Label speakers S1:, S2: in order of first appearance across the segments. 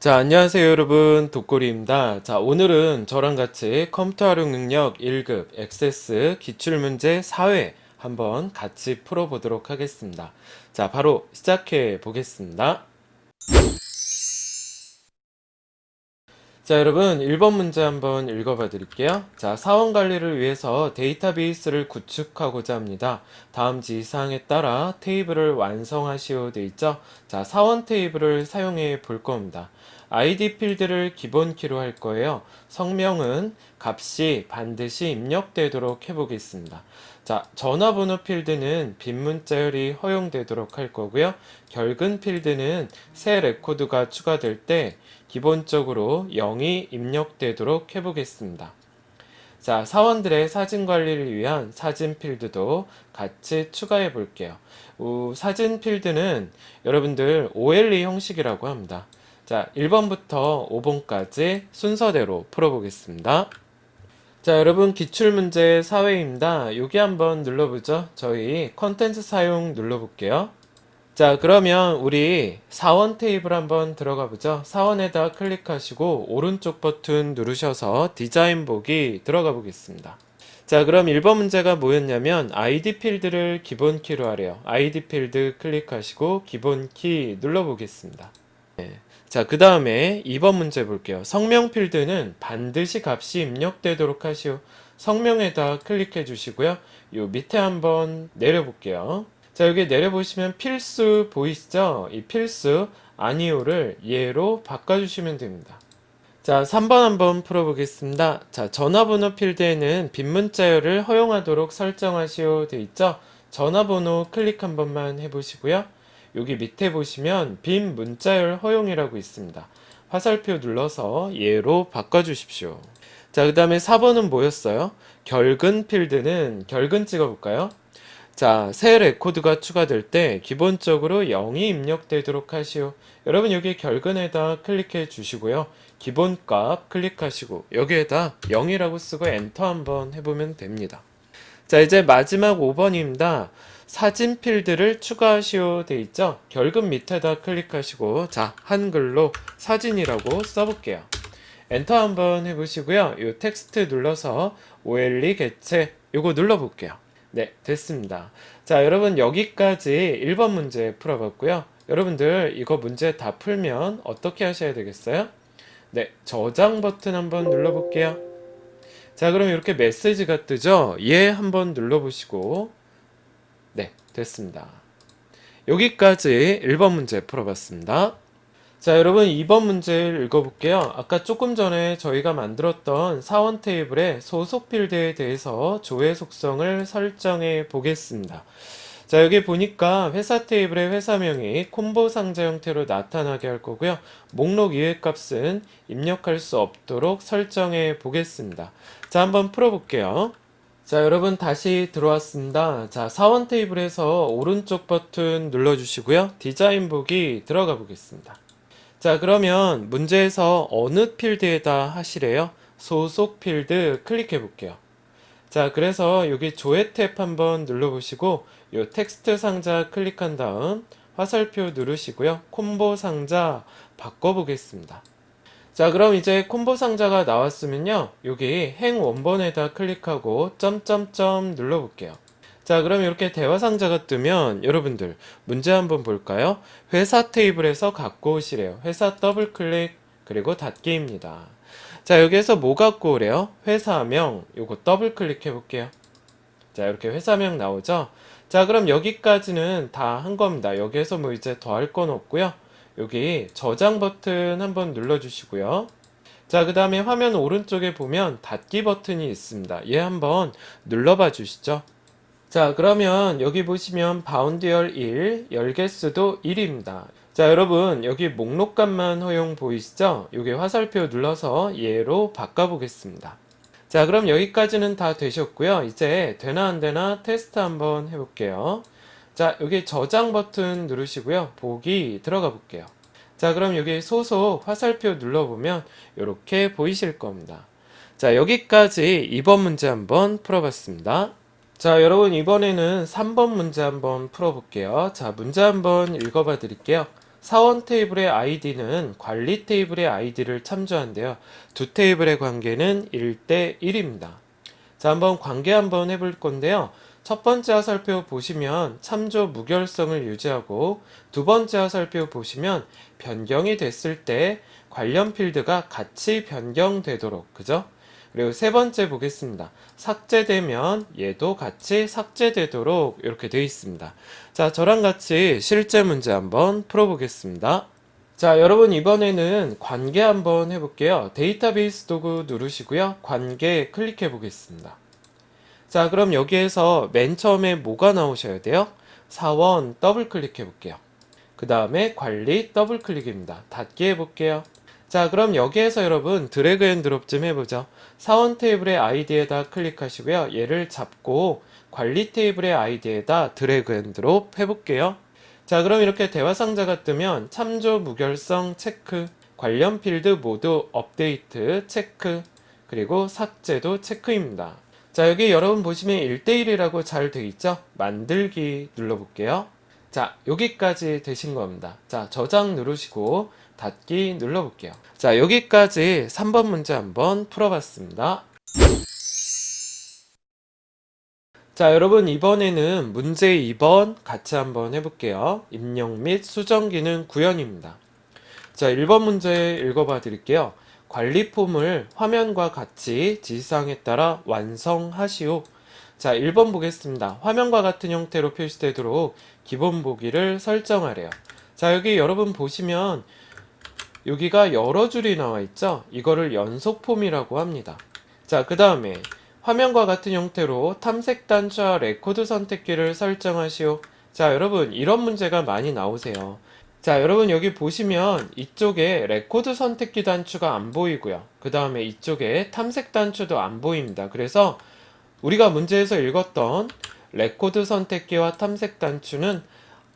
S1: 자, 안녕하세요, 여러분. 독고리입니다. 자, 오늘은 저랑 같이 컴퓨터 활용 능력 1급 액세스 기출문제 4회 한번 같이 풀어보도록 하겠습니다. 자, 바로 시작해 보겠습니다. 자, 여러분, 1번 문제 한번 읽어봐 드릴게요. 자, 사원 관리를 위해서 데이터베이스를 구축하고자 합니다. 다음 지시사항에 따라 테이블을 완성하시오 돼 있죠? 자, 사원 테이블을 사용해 볼 겁니다. ID 필드를 기본 키로 할 거예요. 성명은 값이 반드시 입력되도록 해보겠습니다. 자, 전화번호 필드는 빈 문자열이 허용되도록 할 거고요. 결근 필드는 새 레코드가 추가될 때 기본적으로 0이 입력되도록 해보겠습니다. 자, 사원들의 사진 관리를 위한 사진 필드도 같이 추가해 볼게요. 사진 필드는 여러분들 OLE 형식이라고 합니다. 자, 1번부터 5번까지 순서대로 풀어보겠습니다. 자, 여러분 기출문제 4회입니다. 여기 한번 눌러보죠. 저희 컨텐츠 사용 눌러볼게요. 자, 그러면 우리 사원 테이블 한번 들어가 보죠. 사원에다 클릭하시고 오른쪽 버튼 누르셔서 디자인 보기 들어가 보겠습니다. 자, 그럼 1번 문제가 뭐였냐면 ID 필드를 기본 키로 하래요. ID 필드 클릭하시고 기본 키 눌러 보겠습니다. 네. 자, 그 다음에 2번 문제 볼게요. 성명 필드는 반드시 값이 입력되도록 하시오. 성명에다 클릭해 주시고요. 요 밑에 한번 내려볼게요. 자, 여기 내려보시면 필수 보이시죠? 이 필수 아니오를 예로 바꿔주시면 됩니다. 자, 3번 한번 풀어보겠습니다. 자, 전화번호 필드에는 빈 문자열을 허용하도록 설정하시오 돼 있죠? 전화번호 클릭 한 번만 해보시고요. 여기 밑에 보시면 빈 문자열 허용이라고 있습니다. 화살표 눌러서 예로 바꿔주십시오. 자, 그 다음에 4번은 뭐였어요? 결근 필드는 결근 찍어볼까요? 자, 새 레코드가 추가될 때 기본적으로 0이 입력되도록 하시오. 여러분 여기 결근에다 클릭해 주시고요. 기본값 클릭하시고 여기에다 0이라고 쓰고 엔터 한번 해보면 됩니다. 자, 이제 마지막 5번입니다. 사진 필드를 추가하시오 돼 있죠? 결근 밑에다 클릭하시고 자, 한글로 사진이라고 써볼게요. 엔터 한번 해보시고요. 이 텍스트 눌러서 OLE 개체 요거 눌러볼게요. 네, 됐습니다. 자, 여러분 여기까지 1번 문제 풀어봤고요. 여러분들 이거 문제 다 풀면 어떻게 하셔야 되겠어요? 네, 저장 버튼 한번 눌러볼게요. 자, 그럼 이렇게 메시지가 뜨죠? 예 한번 눌러보시고 네, 됐습니다. 여기까지 1번 문제 풀어봤습니다. 자, 여러분 2번 문제를 읽어볼게요. 아까 조금 전에 저희가 만들었던 사원 테이블의 소속 필드에 대해서 조회 속성을 설정해 보겠습니다. 자, 여기 보니까 회사 테이블의 회사명이 콤보 상자 형태로 나타나게 할 거고요. 목록 이외 값은 입력할 수 없도록 설정해 보겠습니다. 자, 한번 풀어볼게요. 자, 여러분 다시 들어왔습니다. 자, 사원 테이블에서 오른쪽 버튼 눌러주시고요. 디자인 보기 들어가 보겠습니다. 자, 그러면 문제에서 어느 필드에다 하시래요? 소속 필드 클릭해 볼게요. 자, 그래서 여기 조회 탭 한번 눌러보시고 요 텍스트 상자 클릭한 다음 화살표 누르시고요. 콤보 상자 바꿔보겠습니다. 자, 그럼 이제 콤보 상자가 나왔으면요. 여기 행 원본에다 클릭하고 점점점 눌러볼게요. 자, 그럼 이렇게 대화 상자가 뜨면 여러분들 문제 한번 볼까요? 회사 테이블에서 갖고 오시래요. 회사 더블 클릭 그리고 닫기입니다. 자, 여기에서 뭐 갖고 오래요? 회사명 요거 더블 클릭해 볼게요. 자, 이렇게 회사명 나오죠? 자, 그럼 여기까지는 다 한 겁니다. 여기에서 뭐 이제 더 할 건 없고요. 여기 저장 버튼 한번 눌러주시고요. 자, 그 다음에 화면 오른쪽에 보면 닫기 버튼이 있습니다. 얘 한번 눌러봐 주시죠. 자, 그러면 여기 보시면 바운드열 1, 열 개수도 1입니다. 자, 여러분 여기 목록값만 허용 보이시죠? 여기 화살표 눌러서 얘로 바꿔보겠습니다. 자, 그럼 여기까지는 다 되셨고요. 이제 되나 안 되나 테스트 한번 해볼게요. 자, 여기 저장 버튼 누르시고요. 보기 들어가 볼게요. 자, 그럼 여기 소속 화살표 눌러보면 이렇게 보이실 겁니다. 자, 여기까지 2번 문제 한번 풀어봤습니다. 자, 여러분 이번에는 3번 문제 한번 풀어볼게요. 자, 문제 한번 읽어봐 드릴게요. 사원 테이블의 아이디는 관리 테이블의 아이디를 참조한대요. 두 테이블의 관계는 1대 1입니다. 자, 한번 관계 한번 해볼 건데요. 첫 번째 화살표 보시면 참조 무결성을 유지하고, 두 번째 화살표 보시면 변경이 됐을 때 관련 필드가 같이 변경되도록, 그죠? 그리고 세 번째 보겠습니다. 삭제되면 얘도 같이 삭제되도록 이렇게 되어 있습니다. 자, 저랑 같이 실제 문제 한번 풀어보겠습니다. 자, 여러분 이번에는 관계 한번 해볼게요. 데이터베이스 도구 누르시고요. 관계 클릭해 보겠습니다. 자, 그럼 여기에서 맨 처음에 뭐가 나오셔야 돼요? 사원 더블 클릭해 볼게요. 그 다음에 관리 더블 클릭입니다. 닫기 해볼게요. 자, 그럼 여기에서 여러분 드래그 앤 드롭 좀 해보죠. 사원 테이블의 아이디에다 클릭하시고요. 얘를 잡고 관리 테이블의 아이디에다 드래그 앤 드롭 해볼게요. 자, 그럼 이렇게 대화 상자가 뜨면 참조 무결성 체크, 관련 필드 모두 업데이트 체크, 그리고 삭제도 체크입니다. 자, 여기 여러분 보시면 1대1이라고 잘 되어 있죠? 만들기 눌러볼게요. 자, 여기까지 되신 겁니다. 자, 저장 누르시고 닫기 눌러볼게요. 자, 여기까지 3번 문제 한번 풀어봤습니다. 자, 여러분 이번에는 문제 2번 같이 한번 해볼게요. 입력 및 수정 기능 구현입니다. 자, 1번 문제 읽어봐 드릴게요. 관리 폼을 화면과 같이 지시사항에 따라 완성하시오. 자, 1번 보겠습니다. 화면과 같은 형태로 표시되도록 기본 보기를 설정하래요. 자, 여기 여러분 보시면 여기가 여러 줄이 나와 있죠? 이거를 연속 폼이라고 합니다. 자, 그 다음에 화면과 같은 형태로 탐색 단추와 레코드 선택기를 설정하시오. 자, 여러분 이런 문제가 많이 나오세요. 자, 여러분 여기 보시면 이쪽에 레코드 선택기 단추가 안 보이고요. 그 다음에 이쪽에 탐색 단추도 안 보입니다. 그래서 우리가 문제에서 읽었던 레코드 선택기와 탐색 단추는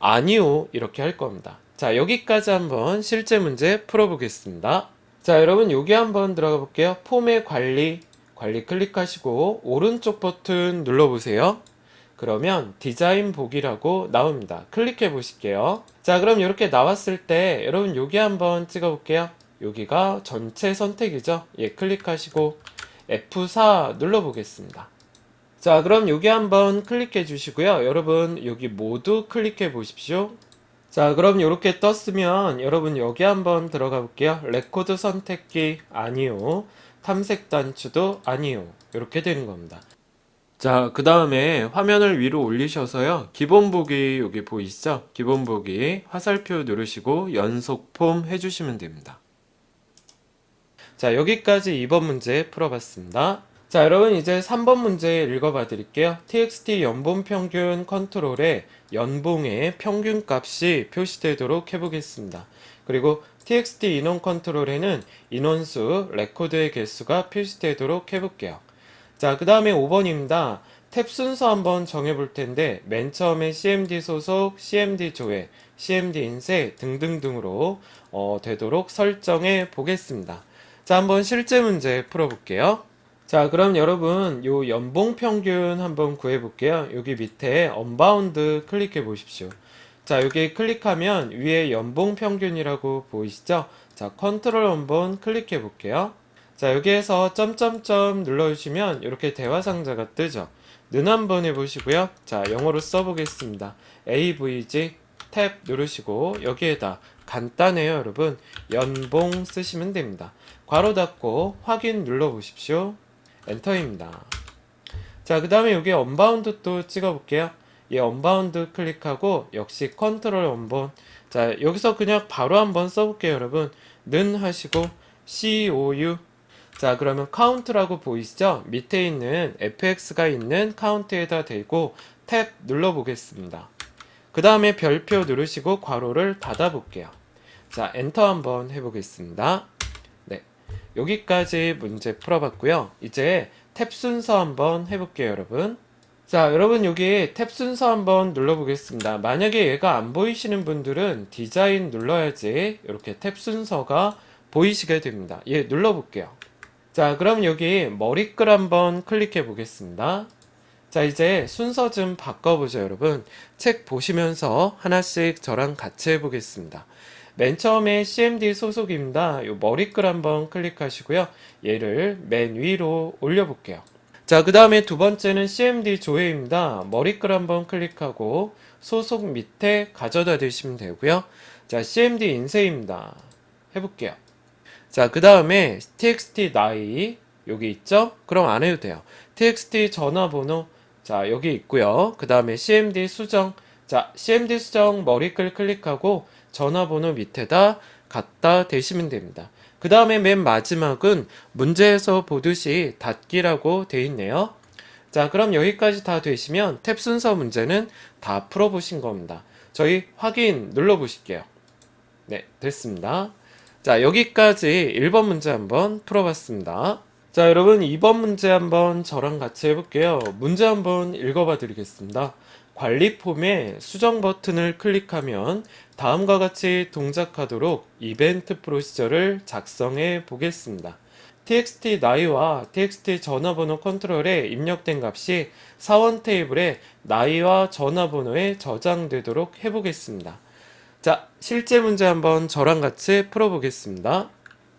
S1: 아니오 이렇게 할 겁니다. 자, 여기까지 한번 실제 문제 풀어보겠습니다. 자, 여러분 여기 한번 들어가 볼게요. 폼의 관리 클릭하시고 오른쪽 버튼 눌러보세요. 그러면 디자인 보기라고 나옵니다. 클릭해 보실게요. 자, 그럼 이렇게 나왔을 때 여러분 여기 한번 찍어 볼게요. 여기가 전체 선택이죠. 예, 클릭하시고 F4 눌러 보겠습니다. 자, 그럼 여기 한번 클릭해 주시고요. 여러분 여기 모두 클릭해 보십시오. 자, 그럼 이렇게 떴으면 여러분 여기 한번 들어가 볼게요. 레코드 선택기 아니요. 탐색 단추도 아니요. 이렇게 되는 겁니다. 자, 그 다음에 화면을 위로 올리셔서요. 기본 보기 여기 보이시죠? 기본 보기 화살표 누르시고 연속 폼 해주시면 됩니다. 자, 여기까지 2번 문제 풀어봤습니다. 자, 여러분 이제 3번 문제 읽어봐 드릴게요. txt 연봉 평균 컨트롤에 연봉의 평균 값이 표시되도록 해보겠습니다. 그리고 txt 인원 컨트롤에는 인원수, 레코드의 개수가 표시되도록 해볼게요. 자, 그 다음에 5번입니다. 탭 순서 한번 정해볼 텐데 맨 처음에 cmd 소속, cmd 조회, cmd 인쇄 등등등으로 되도록 설정해 보겠습니다. 자, 한번 실제 문제 풀어볼게요. 자, 그럼 여러분 요 연봉 평균 한번 구해볼게요. 여기 밑에 언바운드 클릭해 보십시오. 자, 여기 클릭하면 위에 연봉 평균이라고 보이시죠? 자, 컨트롤 한번 클릭해 볼게요. 자, 여기에서 점점점 눌러주시면 이렇게 대화 상자가 뜨죠. 는 한번 해보시고요. 자, 영어로 써보겠습니다. AVG 탭 누르시고 여기에다 간단해요, 여러분. 연봉 쓰시면 됩니다. 괄호 닫고 확인 눌러보십시오. 엔터입니다. 자, 그 다음에 여기 언바운드 또 찍어볼게요. 이 언바운드 클릭하고 역시 컨트롤 원본. 자, 여기서 그냥 바로 한번 써볼게요, 여러분. 는 하시고 COU. 자, 그러면 카운트라고 보이시죠? 밑에 있는 fx가 있는 카운트에다 대고 탭 눌러보겠습니다. 그 다음에 별표 누르시고 괄호를 닫아볼게요. 자, 엔터 한번 해보겠습니다. 네, 여기까지 문제 풀어봤고요. 이제 탭 순서 한번 해볼게요, 여러분. 자, 여러분 여기 탭 순서 한번 눌러보겠습니다. 만약에 얘가 안 보이시는 분들은 디자인 눌러야지 이렇게 탭 순서가 보이시게 됩니다. 예, 눌러볼게요. 자, 그럼 여기 머리글 한번 클릭해 보겠습니다. 자, 이제 순서 좀 바꿔보죠, 여러분. 책 보시면서 하나씩 저랑 같이 해보겠습니다. 맨 처음에 CMD 소속입니다. 요 머리글 한번 클릭하시고요. 얘를 맨 위로 올려볼게요. 자, 그 다음에 두 번째는 CMD 조회입니다. 머리글 한번 클릭하고 소속 밑에 가져다 대시면 되고요. 자, CMD 인쇄입니다. 해볼게요. 자, 그 다음에 txt 나이 여기 있죠? 그럼 안 해도 돼요. txt 전화번호 자, 여기 있고요. 그 다음에 cmd 수정 자, cmd 수정 머리글 클릭하고 전화번호 밑에다 갖다 대시면 됩니다. 그 다음에 맨 마지막은 문제에서 보듯이 닫기라고 돼 있네요. 자, 그럼 여기까지 다 되시면 탭 순서 문제는 다 풀어보신 겁니다. 저희 확인 눌러보실게요. 네, 됐습니다. 자, 여기까지 1번 문제 한번 풀어봤습니다. 자, 여러분 2번 문제 한번 저랑 같이 해볼게요. 문제 한번 읽어봐 드리겠습니다. 관리 폼에 수정 버튼을 클릭하면 다음과 같이 동작하도록 이벤트 프로시저를 작성해 보겠습니다. txt 나이와 txt 전화번호 컨트롤에 입력된 값이 사원 테이블에 나이와 전화번호에 저장되도록 해보겠습니다. 자, 실제 문제 한번 저랑 같이 풀어보겠습니다.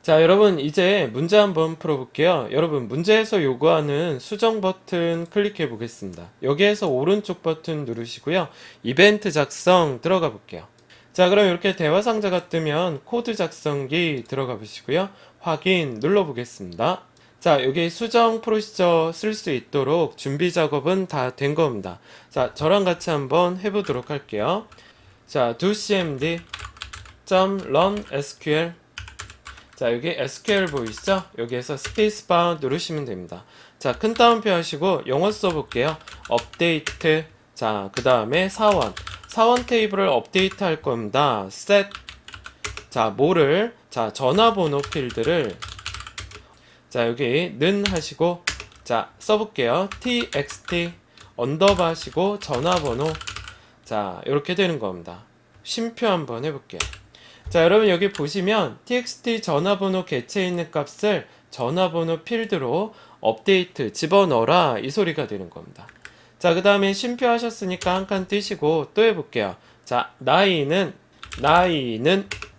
S1: 자, 여러분 이제 문제 한번 풀어볼게요. 여러분 문제에서 요구하는 수정 버튼 클릭해 보겠습니다. 여기에서 오른쪽 버튼 누르시고요. 이벤트 작성 들어가 볼게요. 자, 그럼 이렇게 대화 상자가 뜨면 코드 작성기 들어가 보시고요. 확인 눌러 보겠습니다. 자, 여기 수정 프로시저 쓸 수 있도록 준비 작업은 다 된 겁니다. 자, 저랑 같이 한번 해보도록 할게요. 자, do cmd run sql 자, 여기 SQL 보이시죠? 여기에서 스페이스바 누르시면 됩니다. 자, 큰 따옴표 하시고 영어 써볼게요. 업데이트 자, 그 다음에 사원 테이블을 업데이트 할 겁니다. set 자, 뭐를 자, 전화번호 필드를 자, 여기 는 하시고 자, 써볼게요. txt 언더바 하시고 전화번호 자, 이렇게 되는 겁니다. 쉼표 한번 해볼게요. 자, 여러분 여기 보시면 txt 전화번호 개체에 있는 값을 전화번호 필드로 업데이트 집어넣어라 이 소리가 되는 겁니다. 자, 그 다음에 쉼표 하셨으니까 한 칸 띄시고 또 해볼게요. 자, 나이는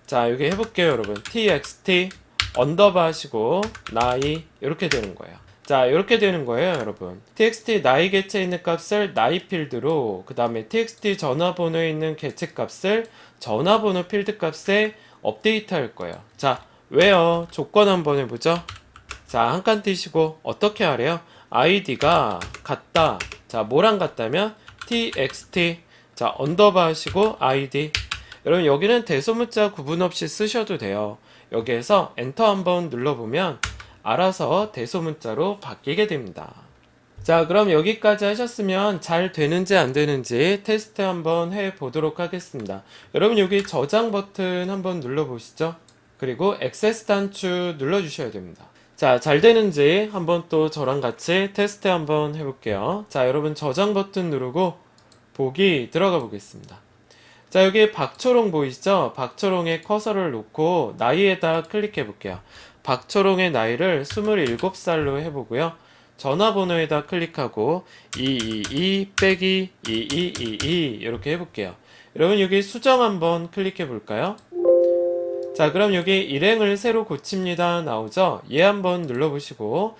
S1: 자, 여기 해볼게요. 여러분 txt 언더바 하시고 나이 이렇게 되는 거예요. 자, 이렇게 되는 거예요. 여러분 txt 나이 개체에 있는 값을 나이 필드로 그 다음에 txt 전화번호에 있는 개체 값을 전화번호 필드 값에 업데이트 할 거예요. 자, 왜요? 조건 한번 해보죠. 자, 한 칸 띄시고 어떻게 하래요? id가 같다. 자, 뭐랑 같다면 txt 자, 언더바 하시고 id 여러분 여기는 대소문자 구분 없이 쓰셔도 돼요. 여기에서 엔터 한번 눌러보면 알아서 대소문자로 바뀌게 됩니다. 자, 그럼 여기까지 하셨으면 잘 되는지 안 되는지 테스트 한번 해 보도록 하겠습니다. 여러분 여기 저장 버튼 한번 눌러 보시죠. 그리고 액세스 단추 눌러 주셔야 됩니다. 자, 잘 되는지 한번 또 저랑 같이 테스트 한번 해볼게요. 자, 여러분 저장 버튼 누르고 보기 들어가 보겠습니다. 자, 여기 박초롱 보이시죠? 박초롱에 커서를 놓고 나이에다 클릭해 볼게요. 박초롱의 나이를 27살로 해보고요. 전화번호에다 클릭하고 222-2222 이렇게 해볼게요. 여러분 여기 수정 한번 클릭해 볼까요? 자, 그럼 여기 일행을 새로 고칩니다 나오죠? 얘 한번 눌러보시고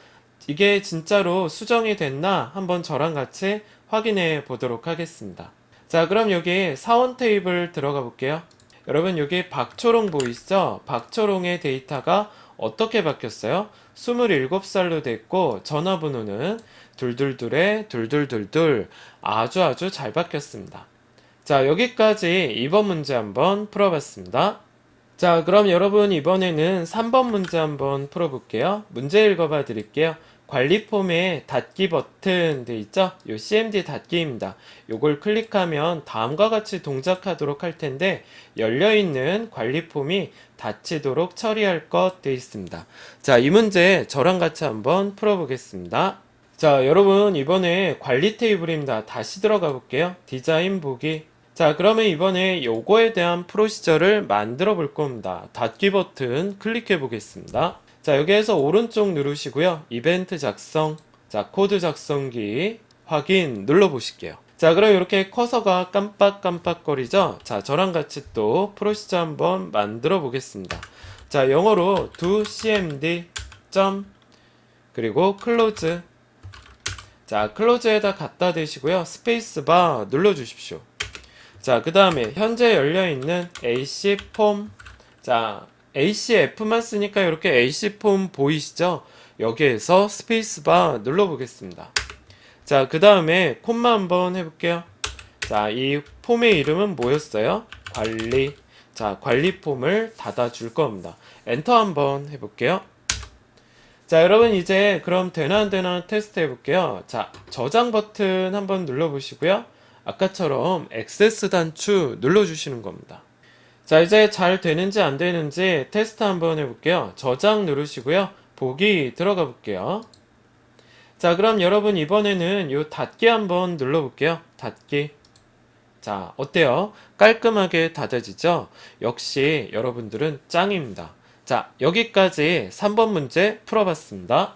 S1: 이게 진짜로 수정이 됐나 한번 저랑 같이 확인해 보도록 하겠습니다. 자, 그럼 여기 사원 테이블 들어가 볼게요. 여러분 여기 박초롱 보이시죠? 박초롱의 데이터가 어떻게 바뀌었어요? 27살로 됐고 전화번호는 둘둘둘에 둘둘둘둘 아주 잘 바뀌었습니다. 자, 여기까지 2번 문제 한번 풀어봤습니다. 자, 그럼 여러분 이번에는 3번 문제 한번 풀어볼게요. 문제 읽어봐 드릴게요. 관리 폼에 닫기 버튼 돼 있죠? 요 CMD 닫기입니다. 요걸 클릭하면 다음과 같이 동작하도록 할 텐데 열려있는 관리 폼이 닫히도록 처리할 것 돼 있습니다. 자, 이 문제 저랑 같이 한번 풀어보겠습니다. 자, 여러분 이번에 관리 테이블입니다. 다시 들어가 볼게요. 디자인 보기. 자, 그러면 이번에 요거에 대한 프로시저를 만들어 볼 겁니다. 닫기 버튼 클릭해 보겠습니다. 자, 여기에서 오른쪽 누르시고요. 이벤트 작성, 자, 코드 작성기 확인 눌러 보실게요. 자, 그럼 이렇게 커서가 깜빡깜빡거리죠? 자, 저랑 같이 또 프로시저 한번 만들어 보겠습니다. 자, 영어로 do cmd 점 그리고 close. 자, 클로즈에다 갖다 대시고요. 스페이스바 눌러 주십시오. 자, 그 다음에 현재 열려있는 AC 폼. 자, ACF만 쓰니까 이렇게 AC 폼 보이시죠? 여기에서 스페이스바 눌러보겠습니다. 자, 그 다음에 콤마 한번 해볼게요. 자, 이 폼의 이름은 뭐였어요? 관리. 자, 관리 폼을 닫아줄 겁니다. 엔터 한번 해볼게요. 자, 여러분 이제 그럼 되나 안 되나 테스트 해볼게요. 자, 저장 버튼 한번 눌러보시고요. 아까처럼 액세스 단추 눌러주시는 겁니다. 자, 이제 잘 되는지 안 되는지 테스트 한번 해볼게요. 저장 누르시고요. 보기 들어가 볼게요. 자, 그럼 여러분 이번에는 요 닫기 한번 눌러볼게요. 닫기. 자, 어때요? 깔끔하게 닫아지죠? 역시 여러분들은 짱입니다. 자, 여기까지 3번 문제 풀어봤습니다.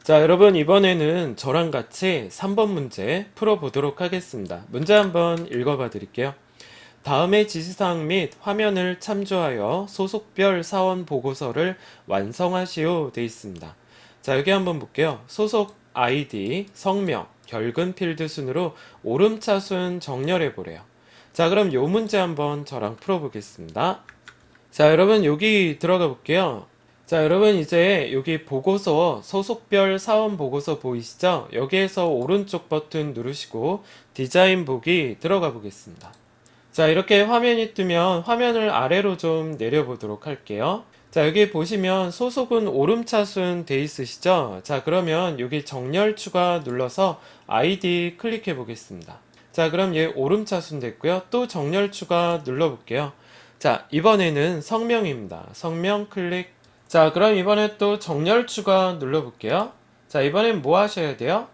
S1: 자, 여러분 이번에는 저랑 같이 3번 문제 풀어보도록 하겠습니다. 문제 한번 읽어봐 드릴게요. 다음의 지시사항 및 화면을 참조하여 소속별 사원 보고서를 완성하시오 되어 있습니다. 자, 여기 한번 볼게요. 소속 아이디, 성명, 결근 필드 순으로 오름차순 정렬해 보래요. 자, 그럼 요 문제 한번 저랑 풀어보겠습니다. 자, 여러분 여기 들어가 볼게요. 자, 여러분 이제 여기 보고서 소속별 사원 보고서 보이시죠? 여기에서 오른쪽 버튼 누르시고 디자인 보기 들어가 보겠습니다. 자, 이렇게 화면이 뜨면 화면을 아래로 좀 내려보도록 할게요. 자, 여기 보시면 소속은 오름차순 돼 있으시죠? 자, 그러면 여기 정렬 추가 눌러서 아이디 클릭해 보겠습니다. 자, 그럼 얘 오름차순 됐고요. 또 정렬 추가 눌러볼게요. 자, 이번에는 성명입니다. 성명 클릭. 자, 그럼 이번에 또 정렬 추가 눌러볼게요. 자, 이번엔 뭐 하셔야 돼요?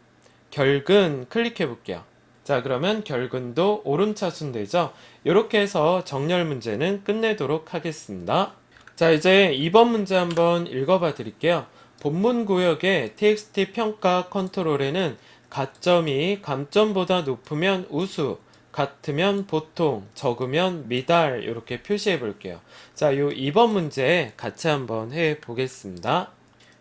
S1: 결근 클릭해 볼게요. 자, 그러면 결근도 오름차순 되죠? 이렇게 해서 정렬 문제는 끝내도록 하겠습니다. 자, 이제 2번 문제 한번 읽어봐 드릴게요. 본문 구역의 txt 평가 컨트롤에는 가점이 감점보다 높으면 우수, 같으면 보통, 적으면 미달 이렇게 표시해 볼게요. 자, 요 2번 문제 같이 한번 해 보겠습니다.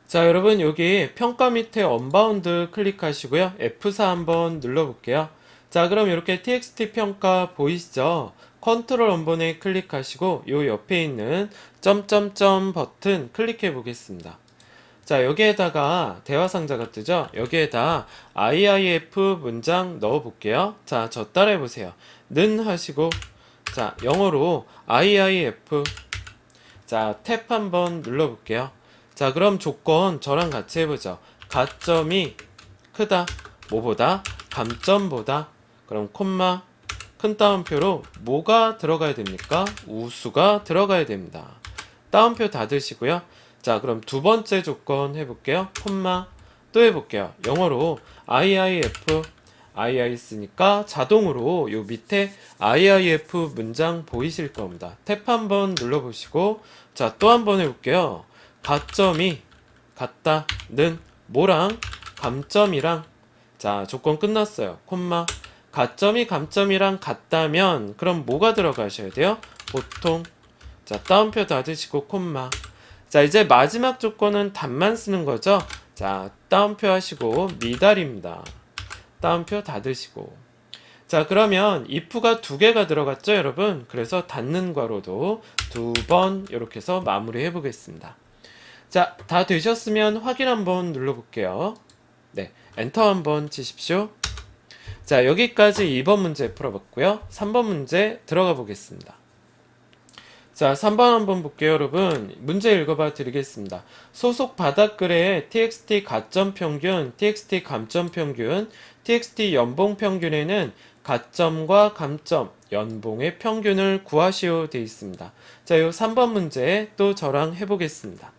S1: 자, 여러분 여기 평가 밑에 언바운드 클릭하시고요. F4 한번 눌러볼게요. 자, 그럼 이렇게 txt 평가 보이시죠? 컨트롤 원본에 클릭하시고 요 옆에 있는 점점점 버튼 클릭해 보겠습니다. 자, 여기에다가 대화 상자가 뜨죠? 여기에다 IIF 문장 넣어 볼게요. 자, 저 따라해 보세요. 는 하시고 자, 영어로 IIF. 자, 탭 한번 눌러 볼게요. 자, 그럼 조건 저랑 같이 해보죠. 가점이 크다. 뭐보다? 감점보다. 그럼 콤마 큰 따옴표로 뭐가 들어가야 됩니까? 우수가 들어가야 됩니다. 따옴표 닫으시고요. 자, 그럼 두 번째 조건 해볼게요. 콤마 또 해볼게요. 영어로 IIF. II 쓰니까 자동으로 요 밑에 IIF 문장 보이실 겁니다. 탭 한번 눌러보시고 자, 또 한번 해볼게요. 가점이 같다는 뭐랑 감점이랑 자, 조건 끝났어요. 콤마 가점이 감점이랑 같다면 그럼 뭐가 들어가셔야 돼요? 보통. 자, 따옴표 닫으시고 콤마. 자, 이제 마지막 조건은 답만 쓰는 거죠. 자, 따옴표 하시고 미달입니다. 따옴표 닫으시고. 자, 그러면 if가 두 개가 들어갔죠, 여러분? 그래서 닫는 괄호도 두 번 이렇게 해서 마무리 해보겠습니다. 자, 다 되셨으면 확인 한번 눌러볼게요. 네, 엔터 한번 치십시오. 자, 여기까지 2번 문제 풀어봤고요. 3번 문제 들어가 보겠습니다. 자, 3번 한번 볼게요, 여러분. 문제 읽어봐 드리겠습니다. 소속 바닥글의 txt 가점 평균, txt 감점 평균, txt 연봉 평균에는 가점과 감점, 연봉의 평균을 구하시오 되어 있습니다. 자, 요 3번 문제 또 저랑 해보겠습니다.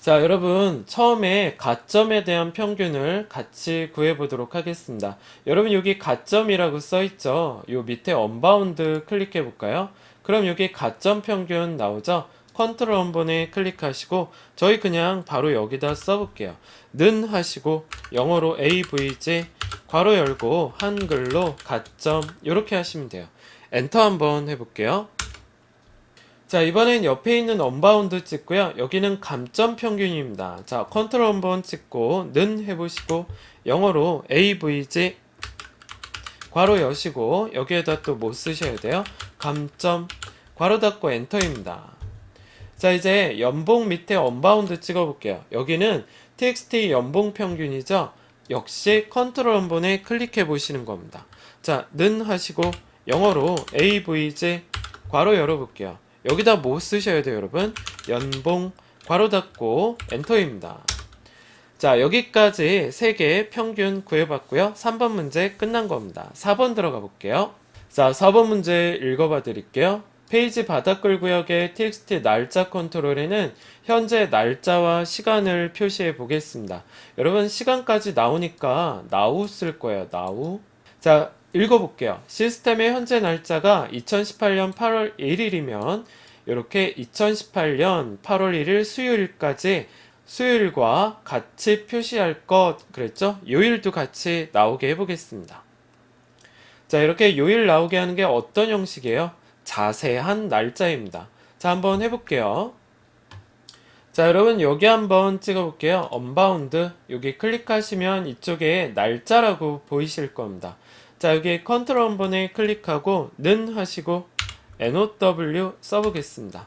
S1: 자, 여러분 처음에 가점에 대한 평균을 같이 구해보도록 하겠습니다. 여러분 여기 가점이라고 써있죠? 요 밑에 언바운드 클릭해 볼까요? 그럼 여기 가점 평균 나오죠? 컨트롤 원본에 클릭하시고 저희 그냥 바로 여기다 써볼게요. 는 하시고 영어로 avg 괄호 열고 한글로 가점 이렇게 하시면 돼요. 엔터 한번 해볼게요. 자, 이번엔 옆에 있는 언바운드 찍고요. 여기는 감점 평균입니다. 자, 컨트롤 한번 찍고 는 해보시고 영어로 avg 괄호 여시고 여기에다 또 뭐 쓰셔야 돼요? 감점 괄호 닫고 엔터입니다. 자, 이제 연봉 밑에 언바운드 찍어볼게요. 여기는 txt 연봉 평균이죠. 역시 컨트롤 원본에 클릭해 보시는 겁니다. 자, 는 하시고 영어로 avg 괄호 열어볼게요. 여기다 뭐 쓰셔야 돼요, 여러분? 연봉 괄호 닫고 엔터입니다. 자, 여기까지 3개 평균 구해봤고요. 3번 문제 끝난 겁니다. 4번 들어가 볼게요. 자, 4번 문제 읽어봐 드릴게요. 페이지 바닥글 구역의 txt 날짜 컨트롤에는 현재 날짜와 시간을 표시해 보겠습니다. 여러분 시간까지 나오니까 now 쓸 거예요. now. 자, 읽어볼게요. 시스템의 현재 날짜가 2018년 8월 1일이면 이렇게 2018년 8월 1일 수요일까지 수요일과 같이 표시할 것 그랬죠? 요일도 같이 나오게 해보겠습니다. 자, 이렇게 요일 나오게 하는 게 어떤 형식이에요? 자세한 날짜입니다. 자, 한번 해볼게요. 자, 여러분 여기 한번 찍어볼게요. 언바운드 여기 클릭하시면 이쪽에 날짜라고 보이실 겁니다. 자, 여기 컨트롤 원본에 클릭하고 는 하시고 now 써보겠습니다.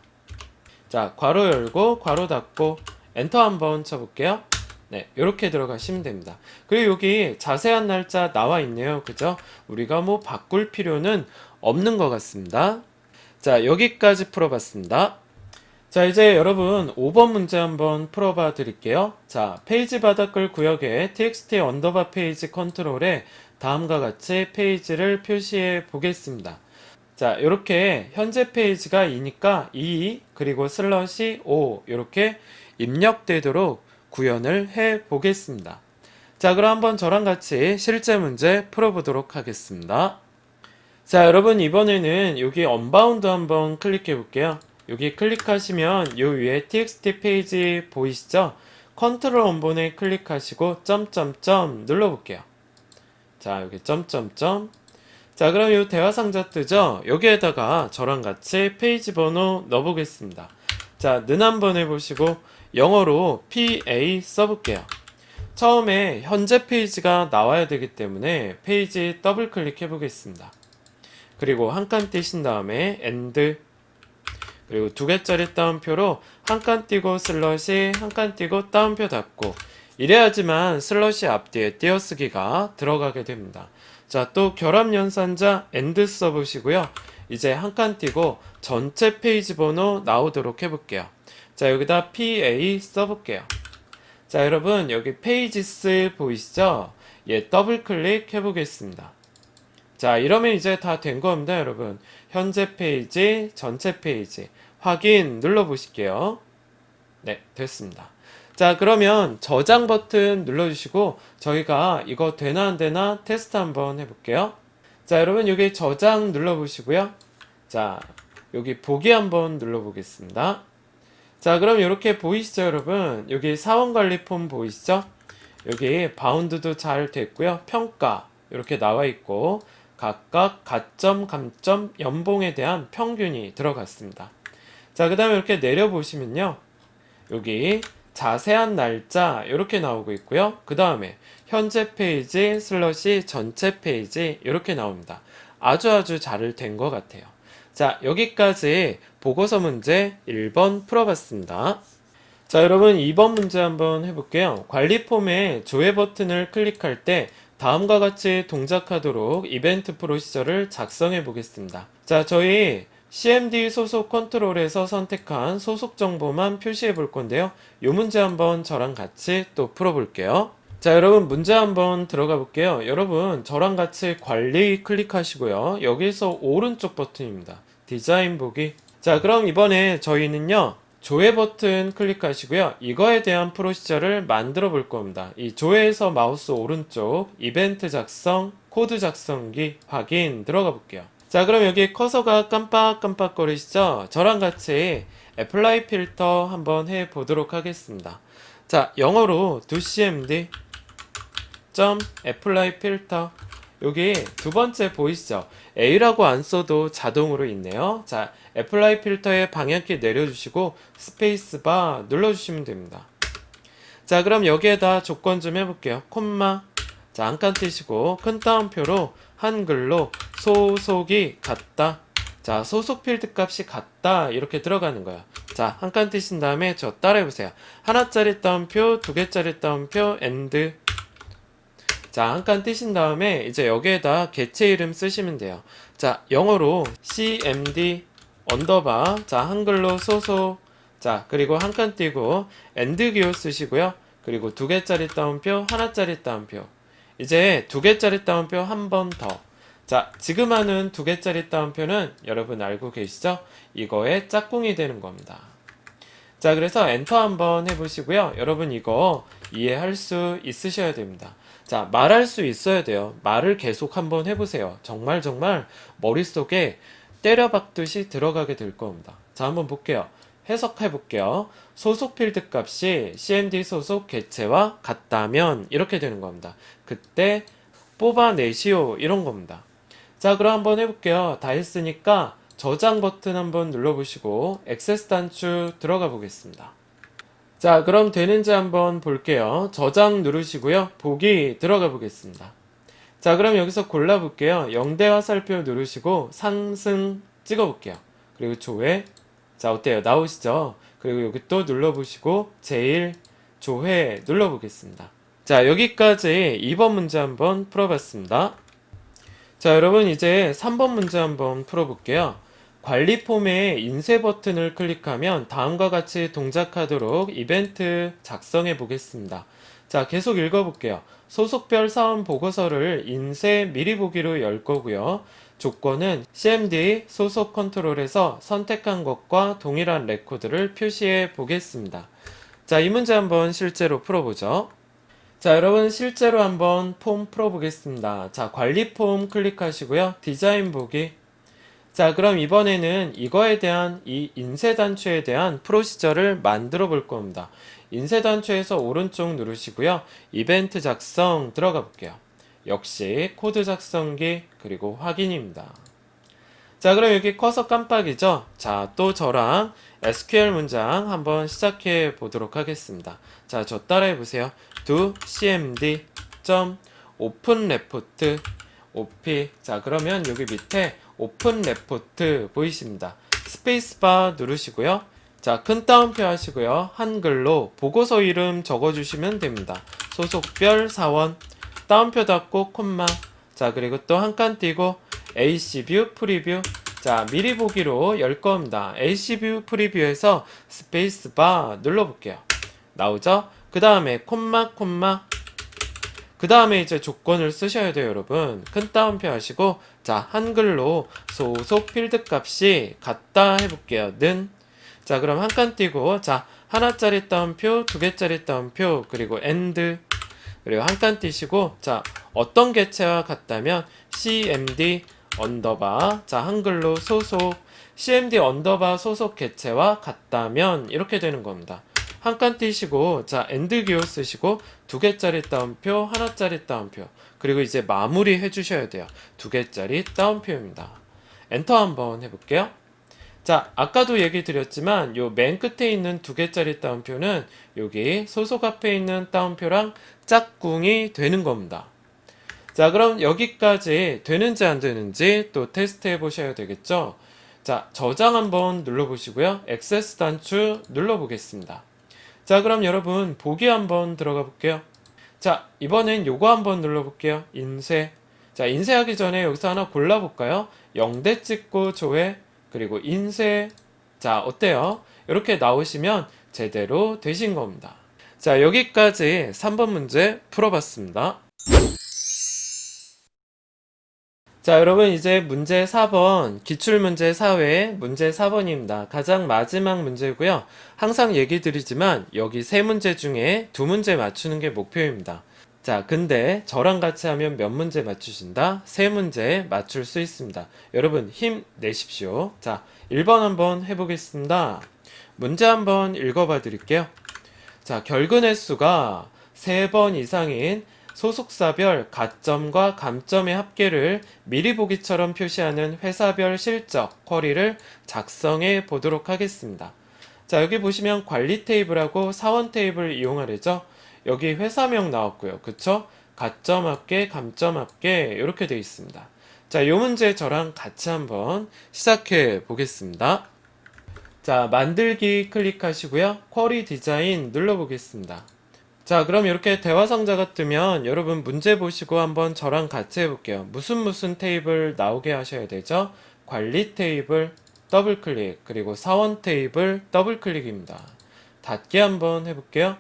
S1: 자, 괄호 열고 괄호 닫고 엔터 한번 쳐볼게요. 네, 이렇게 들어가시면 됩니다. 그리고 여기 자세한 날짜 나와 있네요. 그죠? 우리가 뭐 바꿀 필요는 없는 것 같습니다. 자, 여기까지 풀어봤습니다. 자, 이제 여러분 5번 문제 한번 풀어봐 드릴게요. 자, 페이지 바닥글 구역에 txt 언더바 페이지 컨트롤에 다음과 같이 페이지를 표시해 보겠습니다. 자, 이렇게 현재 페이지가 2니까 2 그리고 슬러시 5 이렇게 입력되도록 구현을 해 보겠습니다. 자, 그럼 한번 저랑 같이 실제 문제 풀어보도록 하겠습니다. 자, 여러분 이번에는 여기 언바운드 한번 클릭해 볼게요. 여기 클릭하시면 요 위에 txt 페이지 보이시죠? 컨트롤 원본에 클릭하시고 점점점 눌러볼게요. 자, 여기 점점점. 자, 그럼 요 대화 상자 뜨죠? 여기에다가 저랑 같이 페이지 번호 넣어보겠습니다. 자, 는 한번 해보시고 영어로 PA 써볼게요. 처음에 현재 페이지가 나와야 되기 때문에 페이지 더블 클릭해 보겠습니다. 그리고 한 칸 띄신 다음에 and 그리고 2개짜리 따옴표로 한 칸 띄고 슬러시 한 칸 띄고 따옴표 닫고 이래야지만 슬러시 앞뒤에 띄어쓰기가 들어가게 됩니다. 자, 또 결합연산자 and 써보시고요. 이제 한 칸 띄고 전체 페이지 번호 나오도록 해볼게요. 자, 여기다 PA 써볼게요. 자, 여러분 여기 페이지스 보이시죠? 예, 더블 클릭 해보겠습니다. 자, 이러면 이제 다 된 겁니다, 여러분. 현재 페이지, 전체 페이지 확인 눌러보실게요. 네, 됐습니다. 자, 그러면 저장 버튼 눌러주시고 저희가 이거 되나 안 되나 테스트 한번 해볼게요. 자, 여러분 여기 저장 눌러보시고요. 자, 여기 보기 한번 눌러보겠습니다. 자, 그럼 이렇게 보이시죠, 여러분? 여기 사원관리 폼 보이시죠? 여기 바운드도 잘 됐고요. 평가 이렇게 나와 있고 각각 가점, 감점, 연봉에 대한 평균이 들어갔습니다. 자, 그 다음에 이렇게 내려보시면요. 여기 자세한 날짜 이렇게 나오고 있고요. 그 다음에 현재 페이지 슬러시 전체 페이지 이렇게 나옵니다. 아주 잘 된 것 같아요. 자, 여기까지 보고서 문제 1번 풀어봤습니다. 자, 여러분 2번 문제 한번 해볼게요. 관리 폼에 조회 버튼을 클릭할 때 다음과 같이 동작하도록 이벤트 프로시저를 작성해 보겠습니다. 자, 저희 CMD 소속 컨트롤에서 선택한 소속 정보만 표시해 볼 건데요. 이 문제 한번 저랑 같이 또 풀어볼게요. 자, 여러분 문제 한번 들어가 볼게요. 여러분 저랑 같이 관리 클릭하시고요. 여기서 오른쪽 버튼입니다. 디자인 보기. 자, 그럼 이번에 저희는요. 조회 버튼 클릭하시고요. 이거에 대한 프로시저를 만들어 볼 겁니다. 이 조회에서 마우스 오른쪽 이벤트 작성, 코드 작성기 확인 들어가 볼게요. 자, 그럼 여기 커서가 깜빡깜빡거리시죠? 저랑 같이 apply 필터 한번 해 보도록 하겠습니다. 자, 영어로 docmd apply filter, 여기 두 번째 보이시죠? A라고 안 써도 자동으로 있네요. 자, apply 필터의 방향키 내려주시고 스페이스바 눌러주시면 됩니다. 자, 그럼 여기에다 조건 좀 해볼게요. 콤마, 자, 한 칸 띄시고 큰 따옴표로 한글로 소속이 같다. 자, 소속 필드 값이 같다, 이렇게 들어가는 거예요. 자, 한 칸 띄신 다음에 저 따라해보세요. 하나짜리 따옴표, 두 개짜리 따옴표, and. 자, 한 칸 띄신 다음에 이제 여기에다 개체 이름 쓰시면 돼요. 자, 영어로 cmd 언더바, 자, 한글로 소속, 자, 그리고 한 칸 띄고 and 기호 쓰시고요. 그리고 두 개짜리 따옴표, 하나짜리 따옴표. 이제 두 개짜리 따옴표 한 번 더. 자, 지금 하는 두 개짜리 따옴표는 여러분 알고 계시죠? 이거의 짝꿍이 되는 겁니다. 자, 그래서 엔터 한번 해보시고요. 여러분 이거 이해할 수 있으셔야 됩니다. 자, 말할 수 있어야 돼요. 말을 계속 한번 해보세요. 정말 머릿속에 때려박듯이 들어가게 될 겁니다. 자, 한번 볼게요. 해석해 볼게요. 소속 필드 값이 cmd 소속 개체와 같다면 이렇게 되는 겁니다. 그때 뽑아내시오, 이런 겁니다. 자, 그럼 한번 해볼게요. 다 했으니까 저장 버튼 한번 눌러보시고 액세스 단추 들어가 보겠습니다. 자, 그럼 되는지 한번 볼게요. 저장 누르시고요. 보기 들어가 보겠습니다. 자, 그럼 여기서 골라볼게요. 영대 화살표 누르시고 상승 찍어볼게요. 그리고 조회. 자, 어때요? 나오시죠? 그리고 여기 또 눌러보시고 제일 조회 눌러보겠습니다. 자, 여기까지 2번 문제 한번 풀어봤습니다. 자, 여러분 이제 3번 문제 한번 풀어볼게요. 관리 폼에 인쇄 버튼을 클릭하면 다음과 같이 동작하도록 이벤트 작성해 보겠습니다. 자, 계속 읽어볼게요. 소속별 사원 보고서를 인쇄 미리 보기로 열 거고요. 조건은 cmd 소속 컨트롤에서 선택한 것과 동일한 레코드를 표시해 보겠습니다. 자, 이 문제 한번 실제로 풀어보죠. 자, 여러분 실제로 한번 폼 풀어보겠습니다. 자, 관리 폼 클릭하시고요. 디자인 보기. 자, 그럼 이번에는 이거에 대한 이 인쇄 단추에 대한 프로시저를 만들어 볼 겁니다. 인쇄 단추에서 오른쪽 누르시고요. 이벤트 작성 들어가 볼게요. 역시 코드 작성기 그리고 확인입니다. 자, 그럼 여기 커서 깜빡이죠? 자, 또 저랑 SQL 문장 한번 시작해 보도록 하겠습니다. 자, 저 따라해 보세요. do cmd open report op. 자, 그러면 여기 밑에 오픈 레포트 보이십니다. 스페이스바 누르시고요. 자, 큰 따옴표 하시고요. 한글로 보고서 이름 적어주시면 됩니다. 소속별 사원, 따옴표 닫고 콤마. 자, 그리고 또 한 칸 띄고 AC뷰 프리뷰. 자, 미리 보기로 열 겁니다. AC뷰 프리뷰에서 스페이스바 눌러볼게요. 나오죠? 그 다음에 콤마. 그 다음에 이제 조건을 쓰셔야 돼요, 여러분. 큰 따옴표 하시고, 자, 한글로 소속 필드 값이 같다 해볼게요. 는. 자, 그럼 한 칸 띄고, 자, 하나짜리 따옴표, 두 개짜리 따옴표, 그리고 and. 그리고 한 칸 띄시고, 자, 어떤 개체와 같다면 cmd 언더바, 자, 한글로 소속, cmd 언더바 소속 개체와 같다면 이렇게 되는 겁니다. 한 칸 띄시고, 자, and 기호 쓰시고, 두 개짜리 따옴표, 하나짜리 따옴표. 그리고 이제 마무리 해주셔야 돼요. 두 개짜리 따옴표입니다. 엔터 한번 해볼게요. 자, 아까도 얘기 드렸지만, 요 맨 끝에 있는 두 개짜리 따옴표는 여기 소속 앞에 있는 따옴표랑 짝꿍이 되는 겁니다. 자, 그럼 여기까지 되는지 안 되는지 또 테스트 해보셔야 되겠죠? 자, 저장 한번 눌러보시고요. 액세스 단추 눌러보겠습니다. 자, 그럼 여러분 보기 한번 들어가 볼게요. 자, 이번엔 요거 한번 눌러볼게요. 인쇄. 자, 인쇄하기 전에 여기서 하나 골라볼까요? 0대 찍고 조회, 그리고 인쇄. 자, 어때요? 이렇게 나오시면 제대로 되신 겁니다. 자, 여기까지 3번 문제 풀어봤습니다. 자, 여러분 이제 문제 4번, 기출문제 4회 문제 4번입니다. 가장 마지막 문제고요. 항상 얘기 드리지만 여기 세 문제 중에 두 문제 맞추는 게 목표입니다. 자, 근데 저랑 같이 하면 몇 문제 맞추신다? 3문제 맞출 수 있습니다. 여러분 힘내십시오. 자, 1번 한번 해보겠습니다. 문제 한번 읽어봐 드릴게요. 자, 결근 횟수가 3번 이상인 소속사별 가점과 감점의 합계를 미리 보기처럼 표시하는 회사별 실적 쿼리를 작성해 보도록 하겠습니다. 자, 여기 보시면 관리 테이블하고 사원 테이블 이용하래죠. 여기 회사명 나왔고요. 그쵸? 가점 합계, 감점 합계 이렇게 되어 있습니다. 자, 이 문제 저랑 같이 한번 시작해 보겠습니다. 자, 만들기 클릭하시고요. 쿼리 디자인 눌러보겠습니다. 자, 그럼 이렇게 대화 상자가 뜨면 여러분 문제 보시고 한번 저랑 같이 해볼게요. 무슨 테이블 나오게 하셔야 되죠? 관리 테이블 더블 클릭, 그리고 사원 테이블 더블 클릭입니다. 닫기 한번 해볼게요.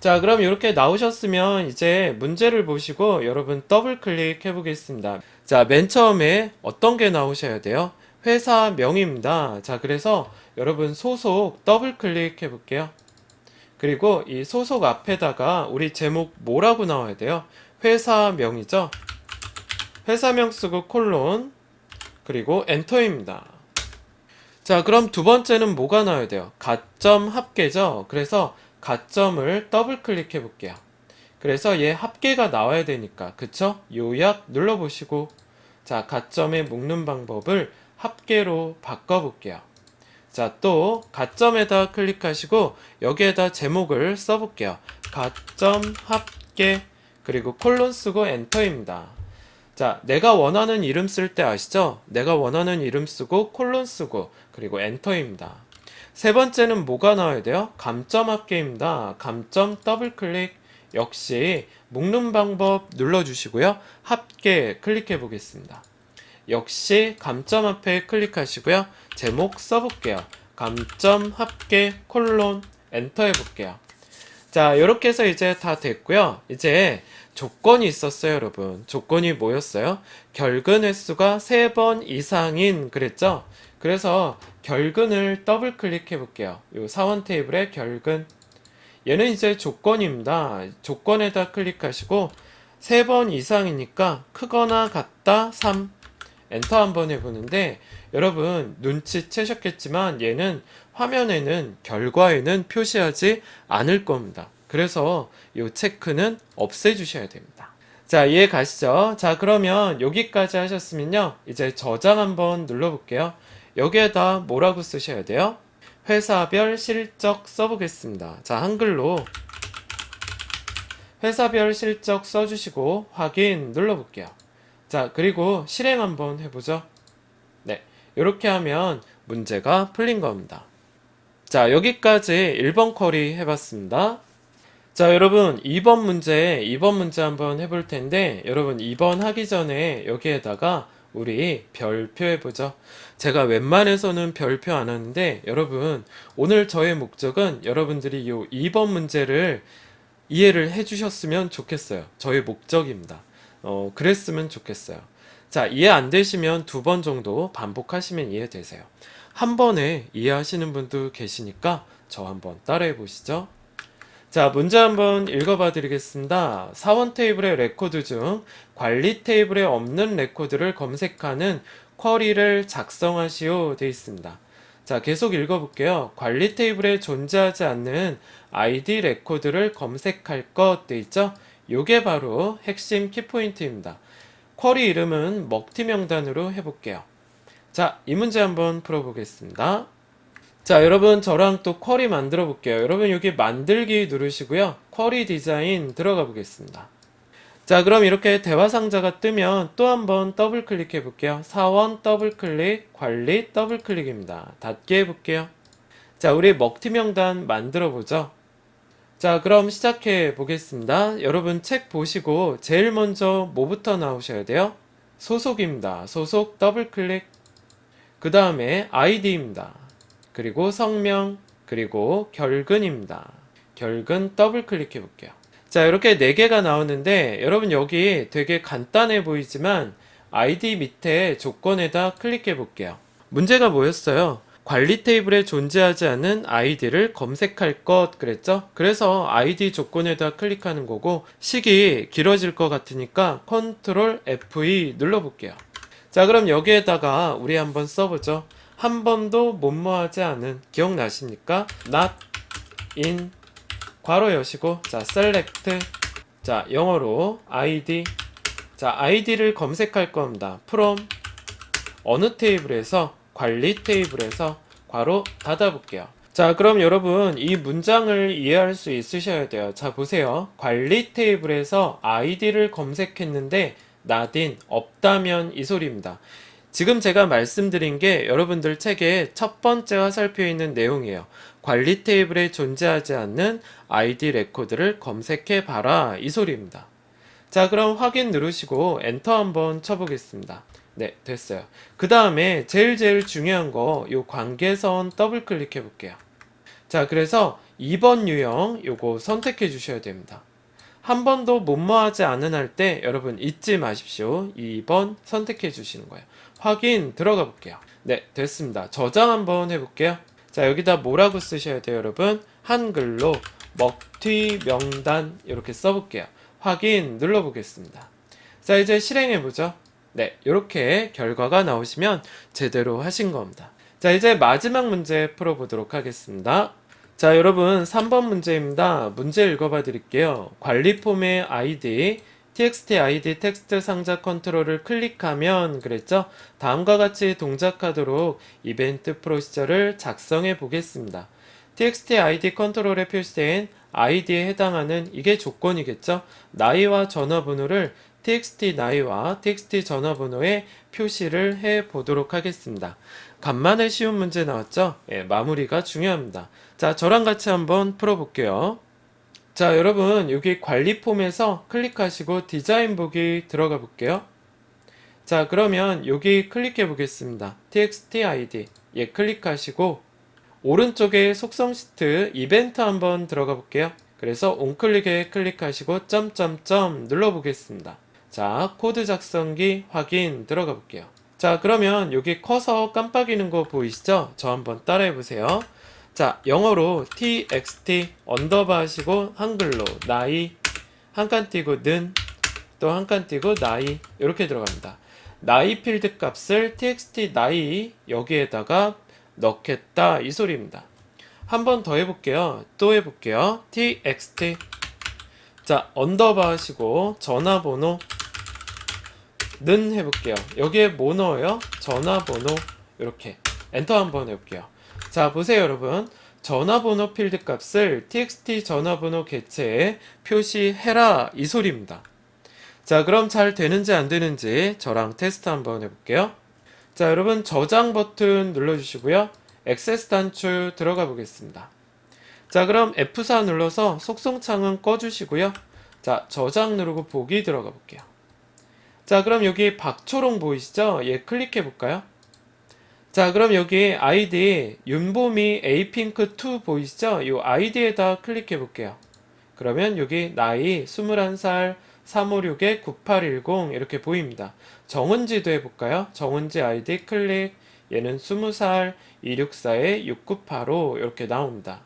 S1: 자, 그럼 이렇게 나오셨으면 이제 문제를 보시고 여러분 더블 클릭 해보겠습니다. 자, 맨 처음에 어떤 게 나오셔야 돼요? 회사명입니다. 자, 그래서 여러분 소속 더블 클릭 해볼게요. 그리고 이 소속 앞에다가 우리 제목 뭐라고 나와야 돼요? 회사명이죠? 회사명 쓰고 콜론, 그리고 엔터입니다. 자, 그럼 두 번째는 뭐가 나와야 돼요? 가점 합계죠? 그래서 가점을 더블 클릭해 볼게요. 그래서 얘 합계가 나와야 되니까, 그쵸? 요약 눌러보시고, 자, 가점에 묶는 방법을 합계로 바꿔볼게요. 자, 또 가점에다 클릭하시고 여기에다 제목을 써볼게요. 가점 합계, 그리고 콜론 쓰고 엔터입니다. 자, 내가 원하는 이름 쓸 때 아시죠? 내가 원하는 이름 쓰고 콜론 쓰고 그리고 엔터입니다. 세 번째는 뭐가 나와야 돼요? 감점 합계입니다. 감점 더블 클릭, 역시 묶는 방법 눌러주시고요. 합계 클릭해 보겠습니다. 역시 감점 앞에 클릭하시고요. 제목 써볼게요. 감점 합계 콜론 엔터 해볼게요. 자, 이렇게 해서 이제 다 됐고요. 이제 조건이 있었어요, 여러분. 조건이 뭐였어요? 결근 횟수가 3번 이상인 그랬죠? 그래서 결근을 더블 클릭해 볼게요. 요 사원 테이블에 결근. 얘는 이제 조건입니다. 조건에다 클릭하시고 3번 이상이니까 크거나 같다 3. 엔터 한번 해보는데 여러분 눈치채셨겠지만 얘는 화면에는 결과에는 표시하지 않을 겁니다. 그래서 이 체크는 없애주셔야 됩니다. 자, 이해 가시죠? 자, 그러면 여기까지 하셨으면요 이제 저장 한번 눌러볼게요. 여기에다 뭐라고 쓰셔야 돼요? 회사별 실적 써보겠습니다. 자, 한글로 회사별 실적 써주시고 확인 눌러볼게요. 자, 그리고 실행 한번 해보죠. 네, 이렇게 하면 문제가 풀린 겁니다. 자, 여기까지 1번 쿼리 해봤습니다. 자, 여러분 2번 문제 한번 해볼 텐데 여러분 2번 하기 전에 여기에다가 우리 별표 해보죠. 제가 웬만해서는 별표 안 하는데 여러분 오늘 저의 목적은 여러분들이 이 2번 문제를 이해를 해주셨으면 좋겠어요. 저의 목적입니다. 그랬으면 좋겠어요. 자, 이해 안 되시면 2번 정도 반복하시면 이해되세요. 한 번에 이해하시는 분도 계시니까 저 한번 따라해 보시죠. 자, 문제 한번 읽어봐 드리겠습니다. 사원 테이블의 레코드 중 관리 테이블에 없는 레코드를 검색하는 쿼리를 작성하시오 되어 있습니다. 자, 계속 읽어볼게요. 관리 테이블에 존재하지 않는 ID 레코드를 검색할 것 되어 있죠? 요게 바로 핵심 키포인트입니다. 쿼리 이름은 먹튀 명단으로 해볼게요. 자, 이 문제 한번 풀어보겠습니다. 자, 여러분 저랑 또 쿼리 만들어 볼게요. 여러분 여기 만들기 누르시고요. 쿼리 디자인 들어가 보겠습니다. 자, 그럼 이렇게 대화 상자가 뜨면 또 한번 더블 클릭해 볼게요. 사원 더블 클릭, 관리 더블 클릭입니다. 닫기 해볼게요. 자, 우리 먹튀 명단 만들어 보죠. 자, 그럼 시작해 보겠습니다. 여러분 책 보시고 제일 먼저 뭐부터 나오셔야 돼요? 소속입니다. 소속 더블 클릭. 그 다음에 아이디입니다. 그리고 성명, 그리고 결근입니다. 결근 더블 클릭해 볼게요. 자, 이렇게 4개가 나오는데 여러분 여기 되게 간단해 보이지만 아이디 밑에 조건에다 클릭해 볼게요. 문제가 뭐였어요? 관리 테이블에 존재하지 않은 아이디를 검색할 것 그랬죠? 그래서 아이디 조건에다 클릭하는 거고, 식이 길어질 것 같으니까 컨트롤 F2 눌러볼게요. 자, 그럼 여기에다가 우리 한번 써보죠. 한 번도 뭐뭐하지 않은, 기억나십니까? not in 괄호 여시고, 자 select, 자 영어로 id, 자 id를 검색할 겁니다. from 어느 테이블에서, 관리 테이블에서, 괄호 닫아볼게요. 자, 그럼 여러분 이 문장을 이해할 수 있으셔야 돼요. 자, 보세요. 관리 테이블에서 id를 검색했는데 not in, 없다면 이 소리입니다. 지금 제가 말씀드린 게 여러분들 책에 첫 번째 화살표에 있는 내용이에요. 관리 테이블에 존재하지 않는 ID 레코드를 검색해 봐라, 이 소리입니다. 자, 그럼 확인 누르시고 엔터 한번 쳐보겠습니다. 네, 됐어요. 그 다음에 제일 중요한 거, 요 관계선 더블 클릭해 볼게요. 자, 그래서 2번 유형 요거 선택해 주셔야 됩니다. 한 번도 뭐뭐하지 않은 할 때 여러분 잊지 마십시오. 2번 선택해 주시는 거예요. 확인 들어가 볼게요. 네, 됐습니다. 저장 한번 해볼게요. 자, 여기다 뭐라고 쓰셔야 돼요, 여러분? 한글로 먹튀 명단 이렇게 써볼게요. 확인 눌러보겠습니다. 자, 이제 실행해보죠. 네, 이렇게 결과가 나오시면 제대로 하신 겁니다. 자, 이제 마지막 문제 풀어보도록 하겠습니다. 자, 여러분 3번 문제입니다. 문제 읽어봐 드릴게요. 관리 폼의 ID, txt id 텍스트 상자 컨트롤을 클릭하면 그랬죠? 다음과 같이 동작하도록 이벤트 프로시저를 작성해 보겠습니다. txt id 컨트롤에 표시된 id에 해당하는 이게 조건이겠죠? 나이와 전화번호를 txt 나이와 txt 전화번호에 표시를 해 보도록 하겠습니다. 간만에 쉬운 문제 나왔죠? 예, 마무리가 중요합니다. 자, 저랑 같이 한번 풀어볼게요. 자, 여러분 여기 관리 폼에서 클릭하시고 디자인 보기 들어가 볼게요. 자, 그러면 여기 클릭해 보겠습니다. txt id, 예, 클릭하시고 오른쪽에 속성 시트 이벤트 한번 들어가 볼게요. 그래서 온클릭에 클릭하시고 점점점 눌러 보겠습니다. 자, 코드 작성기 확인 들어가 볼게요. 자, 그러면 여기 커서 깜빡이는 거 보이시죠? 저 한번 따라해 보세요. 자, 영어로 txt 언더바 하시고 한글로 나이 한 칸 띄고 는, 또 한 칸 띄고 나이 이렇게 들어갑니다. 나이 필드 값을 txt 나이 여기에다가 넣겠다, 이 소리입니다. 한 번 더 해볼게요. 또 해볼게요. txt, 자 언더바 하시고 전화번호 는 해볼게요. 여기에 뭐 넣어요? 전화번호. 이렇게 엔터 한번 해볼게요. 자, 보세요 여러분. 전화번호 필드 값을 txt 전화번호 객체에 표시해라, 이 소리입니다. 자, 그럼 잘 되는지 안 되는지 저랑 테스트 한번 해볼게요. 자, 여러분 저장 버튼 눌러주시고요. 액세스 단추 들어가 보겠습니다. 자, 그럼 F4 눌러서 속성창은 꺼주시고요. 자, 저장 누르고 보기 들어가 볼게요. 자, 그럼 여기 박초롱 보이시죠? 예, 클릭해 볼까요? 자, 그럼 여기 아이디 윤보미 에이핑크2 보이시죠? 이 아이디에다 클릭해 볼게요. 그러면 여기 나이 21살 356에 9810 이렇게 보입니다. 정은지도 해볼까요? 정은지 아이디 클릭, 얘는 20살 264에 6985 이렇게 나옵니다.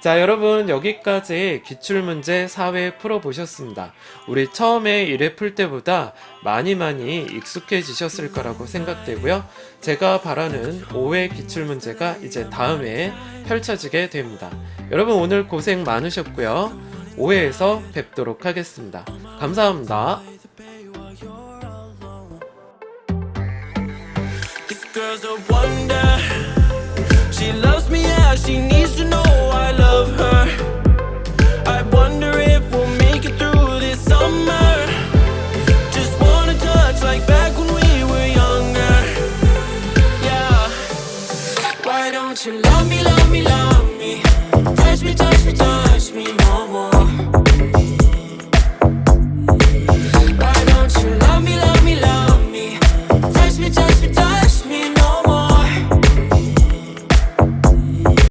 S1: 자, 여러분 여기까지 기출문제 4회 풀어보셨습니다. 우리 처음에 1회 풀 때보다 많이 익숙해지셨을 거라고 생각되고요. 제가 바라는 5회 기출문제가 이제 다음에 펼쳐지게 됩니다. 여러분 오늘 고생 많으셨고요. 5회에서 뵙도록 하겠습니다. 감사합니다. She loves me as she needs to know I love her. I wonder if we'll make it through this summer. Just wanna touch like back when we were younger. Yeah. Why don't you love me, love me, love me? Touch me, touch me, touch me.